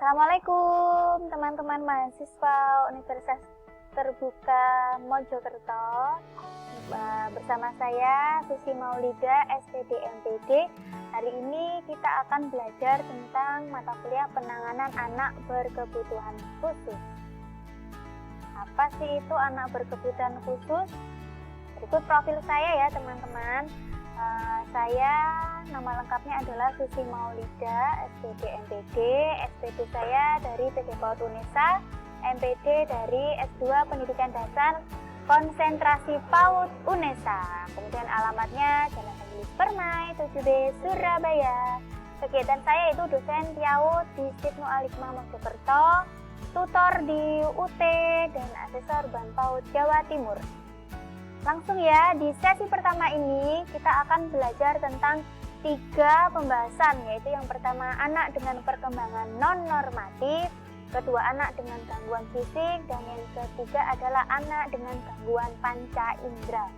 Assalamualaikum teman-teman mahasiswa Universitas Terbuka Mojokerto. Bersama saya Susi Maulida, SPD MPD. Hari ini kita akan belajar tentang mata kuliah penanganan anak berkebutuhan khusus. Apa sih itu anak berkebutuhan khusus? Berikut profil saya ya teman-teman. Saya nama lengkapnya adalah Susi Maulida, SPD MPD. SPD saya dari PG PAUD UNESA, MPD dari S2 Pendidikan Dasar Konsentrasi PAUD UNESA. Kemudian alamatnya Jalan Negeri Permai 7B Surabaya. Kegiatan saya itu dosen PIAUD di Sipnu Alikma Mojokerto, tutor di UT dan asesor BAN PAUD Jawa Timur. Langsung ya, di sesi pertama ini kita akan belajar tentang 3 pembahasan, yaitu yang pertama anak dengan perkembangan non-normatif, kedua anak dengan gangguan fisik, dan yang ketiga adalah anak dengan gangguan panca indera.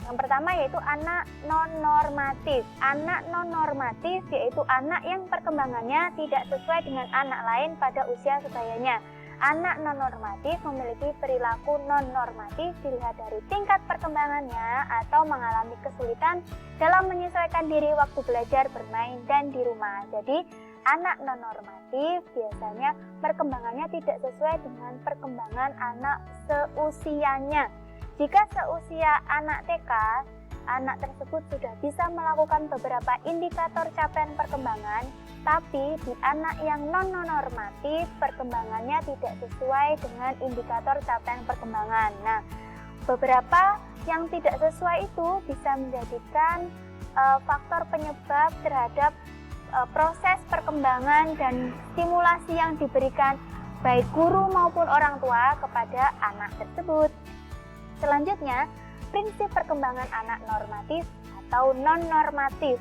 Yang pertama yaitu anak non-normatif. Anak non-normatif yaitu anak yang perkembangannya tidak sesuai dengan anak lain pada usia sebayanya. Anak non-normatif memiliki perilaku non-normatif dilihat dari tingkat perkembangannya atau mengalami kesulitan dalam menyesuaikan diri waktu belajar, bermain, dan di rumah. Jadi, anak non-normatif biasanya perkembangannya tidak sesuai dengan perkembangan anak seusianya. Jika seusia anak TK, anak tersebut sudah bisa melakukan beberapa indikator capaian perkembangan, tapi di anak yang non-normatif perkembangannya tidak sesuai dengan indikator capaian perkembangan. Nah, beberapa yang tidak sesuai itu bisa menjadikan faktor penyebab terhadap proses perkembangan dan stimulasi yang diberikan baik guru maupun orang tua kepada anak tersebut. Selanjutnya, prinsip perkembangan anak normatif atau non-normatif.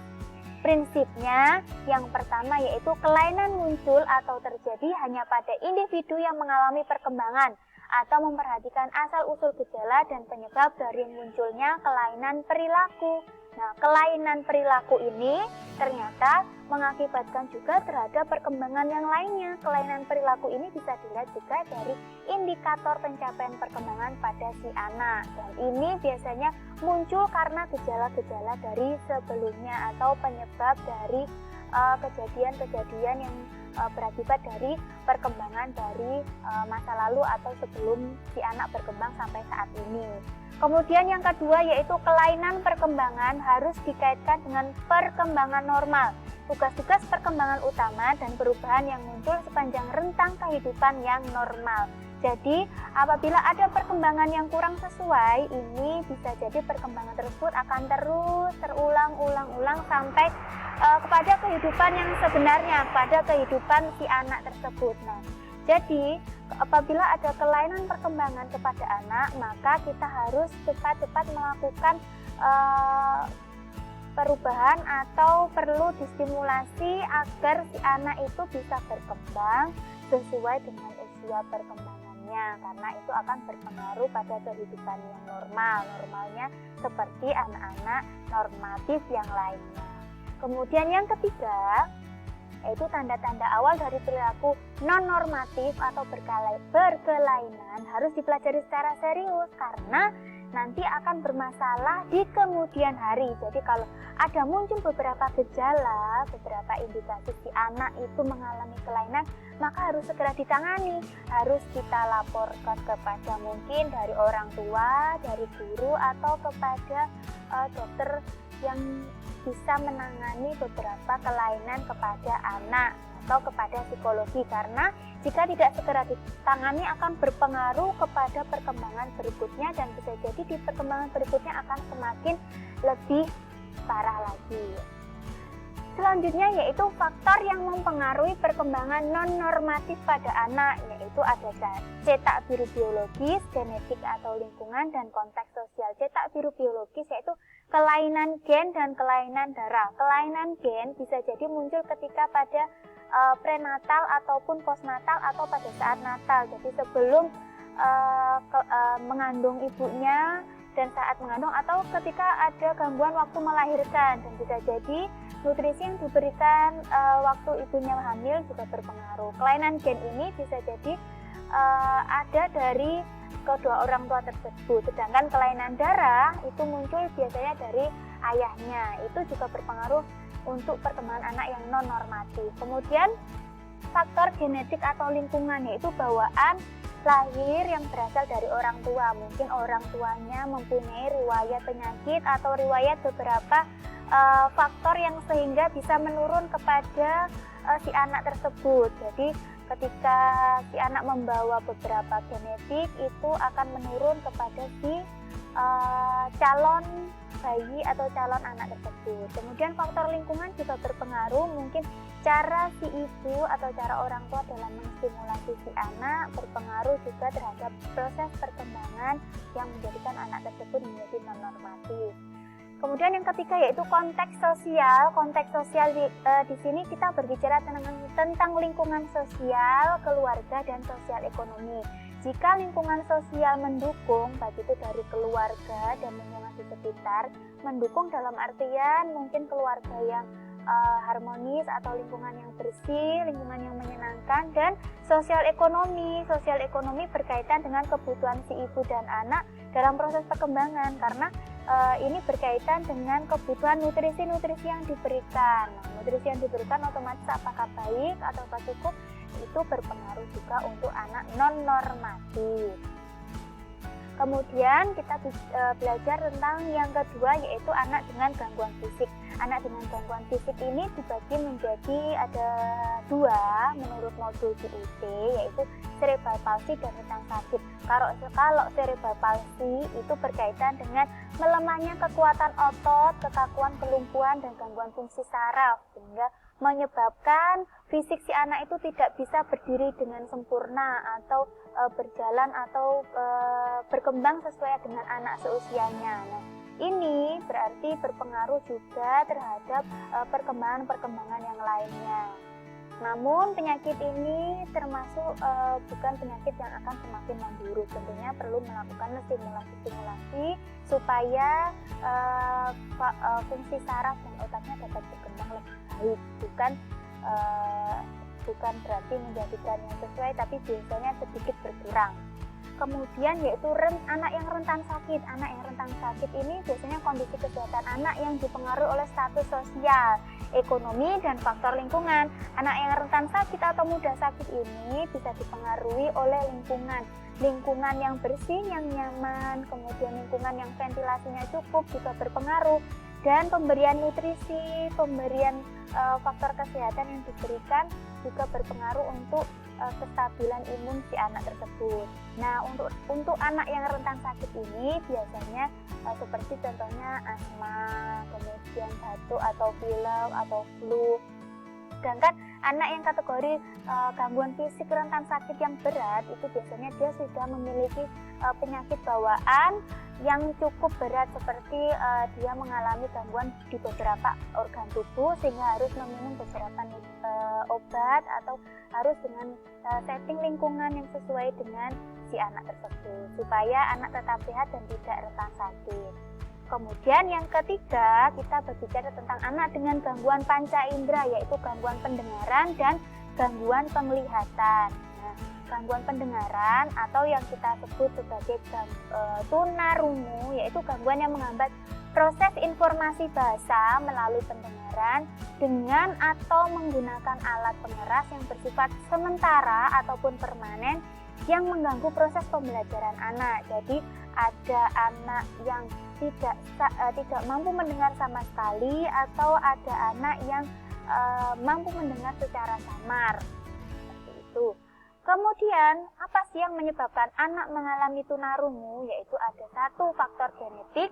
Prinsipnya yang pertama yaitu kelainan muncul atau terjadi hanya pada individu yang mengalami perkembangan atau memperhatikan asal-usul gejala dan penyebab dari munculnya kelainan perilaku. Nah, kelainan perilaku ini ternyata mengakibatkan juga terhadap perkembangan yang lainnya. Kelainan perilaku ini bisa dilihat juga dari indikator pencapaian perkembangan pada si anak. Dan ini biasanya muncul karena gejala-gejala dari sebelumnya atau penyebab dari kejadian-kejadian yang berakibat dari perkembangan dari masa lalu atau sebelum si anak berkembang sampai saat ini. Kemudian yang kedua yaitu kelainan perkembangan harus dikaitkan dengan perkembangan normal, tugas-tugas perkembangan utama dan perubahan yang muncul sepanjang rentang kehidupan yang normal. Jadi apabila ada perkembangan yang kurang sesuai, ini bisa jadi perkembangan tersebut akan terus terulang-ulang sampai kepada kehidupan yang sebenarnya, pada kehidupan si anak tersebut. Nah, jadi apabila ada kelainan perkembangan kepada anak, maka kita harus cepat-cepat melakukan perubahan atau perlu distimulasi agar si anak itu bisa berkembang sesuai dengan usia perkembangannya, karena itu akan berpengaruh pada kehidupan yang normalnya seperti anak-anak normatif yang lainnya. Kemudian yang ketiga yaitu tanda-tanda awal dari perilaku non-normatif atau berkelainan harus dipelajari secara serius karena nanti akan bermasalah di kemudian hari. Jadi kalau ada muncul beberapa gejala, beberapa indikasi si anak itu mengalami kelainan, maka harus segera ditangani. Harus kita laporkan kepada mungkin dari orang tua, dari guru, atau kepada dokter yang bisa menangani beberapa kelainan kepada anak atau kepada psikologi, karena jika tidak segera ditangani akan berpengaruh kepada perkembangan berikutnya dan bisa jadi di perkembangan berikutnya akan semakin lebih parah lagi. Selanjutnya yaitu faktor yang mempengaruhi perkembangan non-normatif pada anak, yaitu ada cetak biru biologis, genetik atau lingkungan, dan konteks sosial. Cetak biru biologis yaitu kelainan gen dan kelainan darah. Kelainan gen bisa jadi muncul ketika pada prenatal ataupun postnatal atau pada saat natal. Jadi sebelum mengandung ibunya dan saat mengandung atau ketika ada gangguan waktu melahirkan, dan bisa jadi nutrisi yang diberikan waktu ibunya hamil juga berpengaruh. Kelainan gen ini bisa jadi ada dari kedua orang tua tersebut, sedangkan kelainan darah itu muncul biasanya dari ayahnya, itu juga berpengaruh untuk perkembangan anak yang non normatif. Kemudian faktor genetik atau lingkungan, yaitu bawaan lahir yang berasal dari orang tua. Mungkin orang tuanya mempunyai riwayat penyakit atau riwayat beberapa faktor yang sehingga bisa menurun kepada si anak tersebut. Jadi ketika si anak membawa beberapa genetik, itu akan menurun kepada si calon bayi atau calon anak tersebut. Kemudian faktor lingkungan juga berpengaruh, mungkin cara si ibu atau cara orang tua dalam menstimulasi si anak berpengaruh juga terhadap proses perkembangan yang menjadikan anak tersebut menjadi non-normatif. Kemudian yang ketiga yaitu konteks sosial. Konteks sosial di sini kita berbicara tentang lingkungan sosial, keluarga, dan sosial ekonomi. Jika lingkungan sosial mendukung, baik itu dari keluarga dan lingkungan di sekitar, mendukung dalam artian mungkin keluarga yang harmonis atau lingkungan yang bersih, lingkungan yang menyenangkan, dan sosial ekonomi. Sosial ekonomi berkaitan dengan kebutuhan si ibu dan anak dalam proses perkembangan, karena ini berkaitan dengan kebutuhan nutrisi-nutrisi yang diberikan. Nutrisi yang diberikan otomatis apakah baik atau cukup, itu berpengaruh juga untuk anak non-normatif. Kemudian kita belajar tentang yang kedua, yaitu anak dengan gangguan fisik. Anak dengan gangguan fisik ini dibagi menjadi ada dua menurut modul GUT, yaitu cerebral palsy dan rentang sakit. Kalau cerebral palsy itu berkaitan dengan melemahnya kekuatan otot, kekakuan, kelumpuhan, dan gangguan fungsi saraf, sehingga menyebabkan fisik si anak itu tidak bisa berdiri dengan sempurna atau berjalan atau berkembang sesuai dengan anak seusianya. Nah, ini berarti berpengaruh juga terhadap perkembangan yang lainnya. Namun penyakit ini termasuk bukan penyakit yang akan semakin memburuk. Tentunya perlu melakukan stimulasi supaya fungsi saraf dan otaknya dapat berkembang lebih baik. Bukan berarti menjadikan yang sesuai, tapi biasanya sedikit berkurang. Kemudian yaitu anak yang rentan sakit. Anak yang rentan sakit ini biasanya kondisi kesehatan anak yang dipengaruhi oleh status sosial, ekonomi, dan faktor lingkungan. Anak yang rentan sakit atau mudah sakit ini bisa dipengaruhi oleh lingkungan yang bersih, yang nyaman, kemudian lingkungan yang ventilasinya cukup juga berpengaruh, dan pemberian nutrisi, pemberian faktor kesehatan yang diberikan juga berpengaruh untuk kestabilan imun si anak tersebut. Nah, untuk anak yang rentan sakit ini biasanya seperti contohnya asma, kemudian batuk atau pilek atau flu. Sedangkan anak yang kategori gangguan fisik rentan sakit yang berat itu biasanya dia sudah memiliki penyakit bawaan yang cukup berat, seperti dia mengalami gangguan di beberapa organ tubuh sehingga harus meminum beberapa obat atau harus dengan setting lingkungan yang sesuai dengan si anak tersebut supaya anak tetap sehat dan tidak rentan sakit. Kemudian yang ketiga, kita berbicara tentang anak dengan gangguan panca indera, yaitu gangguan pendengaran dan gangguan penglihatan. Nah, gangguan pendengaran atau yang kita sebut sebagai tunarungu, yaitu gangguan yang menghambat proses informasi bahasa melalui pendengaran dengan atau menggunakan alat pengeras yang bersifat sementara ataupun permanen yang mengganggu proses pembelajaran anak. Jadi ada anak yang tidak mampu mendengar sama sekali, atau ada anak yang mampu mendengar secara samar, seperti itu. Kemudian apa sih yang menyebabkan anak mengalami tunarungu? Yaitu ada satu faktor genetik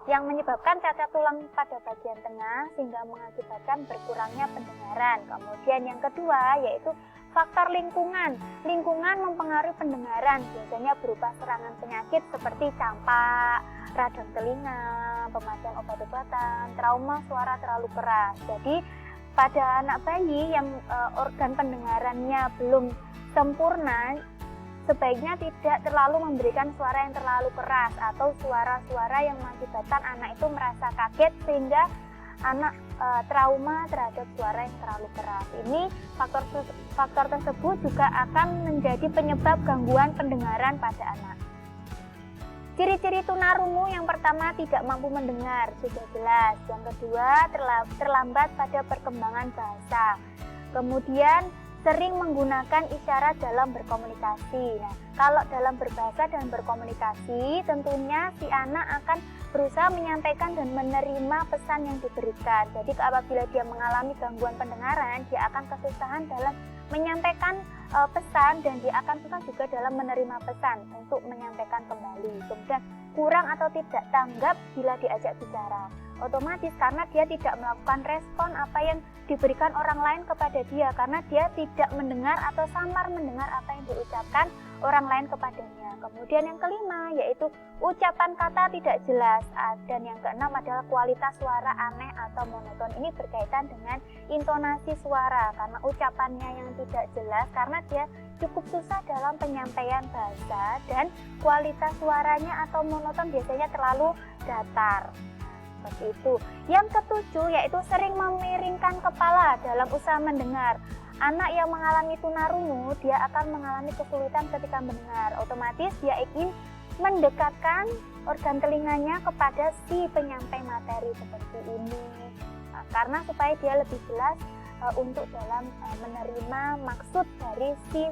yang menyebabkan cacat tulang pada bagian tengah sehingga mengakibatkan berkurangnya pendengaran. Kemudian yang kedua yaitu faktor lingkungan. Lingkungan mempengaruhi pendengaran, biasanya berupa serangan penyakit seperti campak, radang telinga, pemakaian obat-obatan, trauma suara terlalu keras. Jadi pada anak bayi yang organ pendengarannya belum sempurna, sebaiknya tidak terlalu memberikan suara yang terlalu keras atau suara-suara yang mengakibatkan anak itu merasa kaget sehingga anak trauma terhadap suara yang terlalu keras. Ini faktor tersebut juga akan menjadi penyebab gangguan pendengaran pada anak. Ciri-ciri tunarungu yang pertama tidak mampu mendengar, sudah jelas. Yang kedua terlambat pada perkembangan bahasa. Kemudian sering menggunakan isyarat dalam berkomunikasi. Nah, kalau dalam berbahasa dan berkomunikasi, tentunya si anak akan berusaha menyampaikan dan menerima pesan yang diberikan. Jadi apabila dia mengalami gangguan pendengaran, dia akan kesusahan dalam menyampaikan pesan, dan dia akan susah juga dalam menerima pesan untuk menyampaikan kembali. Kemudian kurang atau tidak tanggap bila diajak bicara. Otomatis karena dia tidak melakukan respon apa yang diberikan orang lain kepada dia, karena dia tidak mendengar atau samar mendengar apa yang diucapkan orang lain kepadanya. Kemudian yang kelima yaitu ucapan kata tidak jelas, dan yang keenam adalah kualitas suara aneh atau monoton. Ini berkaitan dengan intonasi suara, karena ucapannya yang tidak jelas karena dia cukup susah dalam penyampaian bahasa, dan kualitas suaranya atau monoton biasanya terlalu datar. Seperti itu. Yang ketujuh yaitu sering memiringkan kepala dalam usaha mendengar. Anak yang mengalami tunarungu, dia akan mengalami kesulitan ketika mendengar. Otomatis dia ingin mendekatkan organ telinganya kepada si penyampai materi seperti ini. Nah, karena supaya dia lebih jelas untuk dalam menerima maksud dari si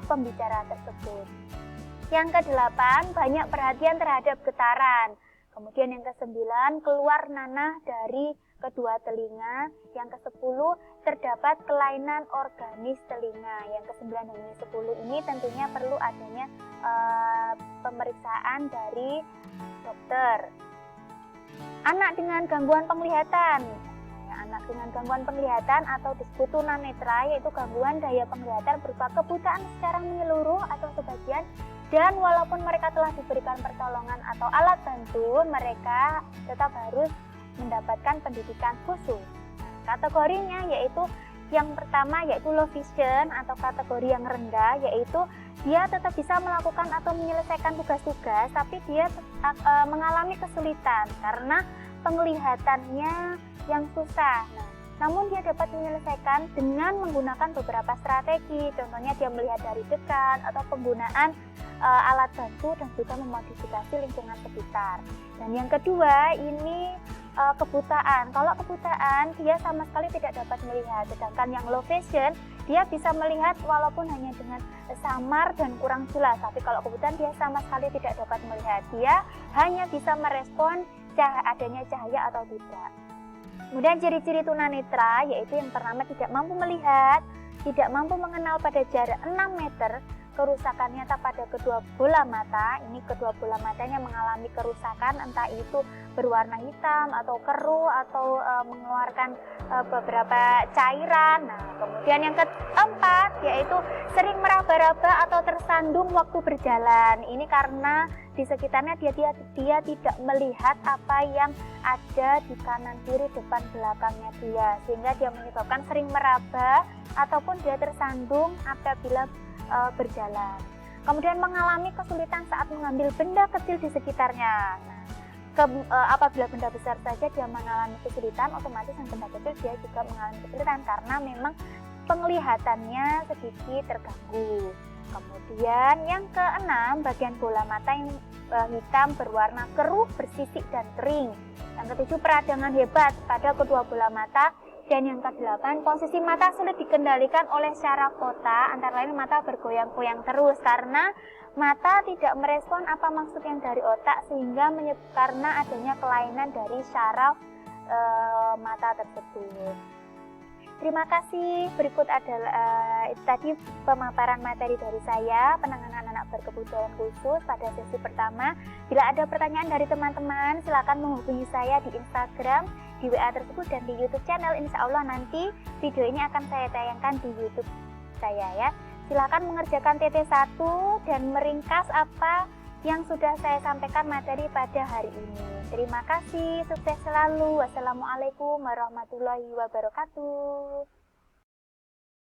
pembicara tersebut. Yang kedelapan, banyak perhatian terhadap getaran. Kemudian yang ke-9, keluar nanah dari kedua telinga. Yang ke-10, terdapat kelainan organis telinga. Yang ke-9 dan yang ke-10 ini tentunya perlu adanya pemeriksaan dari dokter. Anak dengan gangguan penglihatan. Anak dengan gangguan penglihatan atau disebut tunanetra, yaitu gangguan daya penglihatan berupa kebutaan secara menyeluruh atau sebagian, dan walaupun mereka telah diberikan pertolongan atau alat bantu, mereka tetap harus mendapatkan pendidikan khusus. Kategorinya yaitu yang pertama yaitu low vision atau kategori yang rendah, yaitu dia tetap bisa melakukan atau menyelesaikan tugas-tugas, tapi dia mengalami kesulitan karena penglihatannya yang susah. Namun dia dapat menyelesaikan dengan menggunakan beberapa strategi, contohnya dia melihat dari dekat atau penggunaan alat bantu dan juga memodifikasi lingkungan sekitar. Dan yang kedua ini kebutaan. Kalau kebutaan dia sama sekali tidak dapat melihat, sedangkan yang low vision dia bisa melihat walaupun hanya dengan samar dan kurang jelas. Tapi kalau kebutaan dia sama sekali tidak dapat melihat, dia hanya bisa merespon adanya cahaya atau tidak. Kemudian ciri-ciri tunanetra yaitu yang pertama tidak mampu melihat, tidak mampu mengenal pada jarak 6 meter, kerusakan nyata pada kedua bola mata. Ini kedua bola matanya mengalami kerusakan, entah itu berwarna hitam atau keruh atau mengeluarkan beberapa cairan. Nah, kemudian yang keempat yaitu sering meraba-raba atau tersandung waktu berjalan. Ini karena di sekitarnya dia tidak melihat apa yang ada di kanan kiri depan belakangnya dia, sehingga dia menyebabkan sering meraba ataupun dia tersandung apabila berjalan. Kemudian mengalami kesulitan saat mengambil benda kecil di sekitarnya. Apabila benda besar saja dia mengalami kesulitan, otomatis yang benda kecil dia juga mengalami kesulitan karena memang penglihatannya sedikit terganggu. Kemudian yang keenam, bagian bola mata yang hitam berwarna keruh, bersisik dan kering. Yang ketujuh, peradangan hebat pada kedua bola mata. Dan yang kedelapan, posisi mata sulit dikendalikan oleh syaraf otak, antara lain mata bergoyang-goyang terus karena mata tidak merespon apa maksud yang dari otak, sehingga karena adanya kelainan dari syaraf mata tersebut. Terima kasih. Berikut adalah tadi pemaparan materi dari saya, penanganan anak berkebutuhan khusus pada sesi pertama. Bila ada pertanyaan dari teman-teman, silakan menghubungi saya di Instagram, di WA tersebut, dan di YouTube channel. Insya Allah nanti video ini akan saya tayangkan di YouTube saya ya. Silakan mengerjakan TT1 dan meringkas apa yang sudah saya sampaikan materi pada hari ini. Terima kasih, sukses selalu. Wassalamualaikum warahmatullahi wabarakatuh.